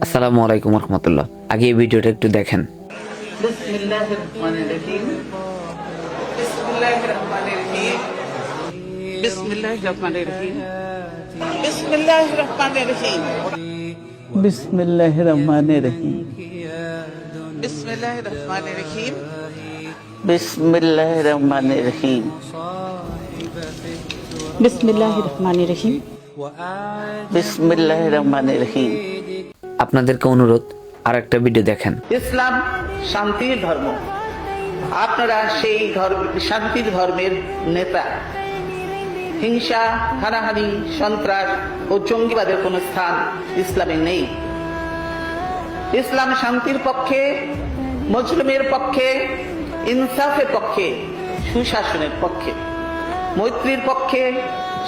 আসসালামু আলাইকুম রহমতুল্লাহ। আগে এই ভিডিওটা একটু দেখেন। বিসমিল্লাহির রহমানির রহিম। বিসমিল্লাহির রহমানির রহিম। বিসমিল্লাহির রহমানির রহিম। বিসমিল্লাহির রহমানির রহিম। বিসমিল্লাহির রহমানির রহিম। বিসমিল্লাহির রহমানির রহিম। বিসমিল্লাহির রহমানির রহিম। বিসমিল্লাহির রহমানির রহিম। বিসমিল্লাহির রহমানির রহিম। আপনাদেরকে অনুরোধ, আর একটা ভিডিও দেখেন। ইসলাম শান্তির ধর্ম। আপনারা সেই শান্তির ধর্মের নেতা। হিংসা, হানাহানি, সন্ত্রাস ও জঙ্গিবাদের কোনো স্থান ইসলামে নেই। ইসলাম শান্তির পক্ষে, মজলুমের পক্ষে, ইনসাফের পক্ষে, সুশাসনের পক্ষে, মৈত্রীর পক্ষে,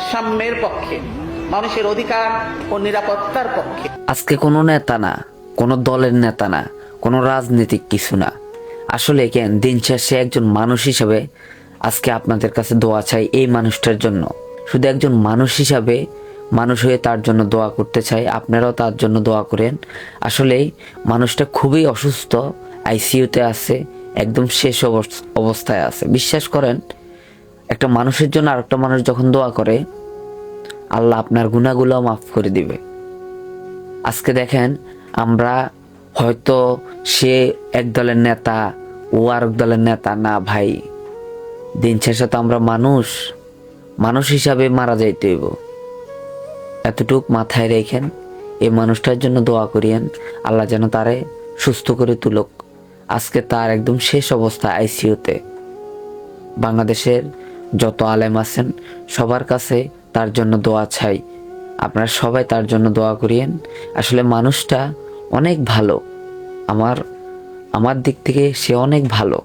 সাম্যের পক্ষে, মানুষের অধিকার ও নিরাপত্তার পক্ষে। আজকে কোনো নেতা না, কোনো দলের নেতা না, কোনো রাজনীতিক কিছু না, আসলে কেন দিন শেষে একজন মানুষ হিসাবে আজকে আপনাদের কাছে দোয়া চাই এই মানুষটার জন্য। শুধু একজন মানুষ হিসাবে, মানুষ হয়ে তার জন্য দোয়া করতে চাই। আপনারাও তার জন্য দোয়া করেন। আসলে মানুষটা খুবই অসুস্থ, আইসিইউতে আছে, একদম শেষ অবস্থায় আছে। বিশ্বাস করেন, একটা মানুষের জন্য আরেকটা মানুষ যখন দোয়া করে, আল্লাহ আপনার গুনাহগুলো মাফ করে দিবে। আজকে দেখেন, আমরা হয়তো সে এক দলের নেতা, ও আরেক দলের নেতা না ভাই। দিন শেষে তো আমরা মানুষ হিসাবে মারা যাইতে হইব। এতটুক মাথায় রেখেন, এই মানুষটার জন্য দোয়া করিয়েন, আল্লাহ যেন তারে সুস্থ করে তুলুক। আজকে তার একদম শেষ অবস্থা আইসিইউতে। বাংলাদেশের যত আলেম আছেন সবার কাছে তার জন্য দোয়া চাই। আপনারা সবাই তার জন্য দোয়া করিয়েন। আসলে মানুষটা অনেক ভালো, আমার দিক থেকে সে অনেক ভালো।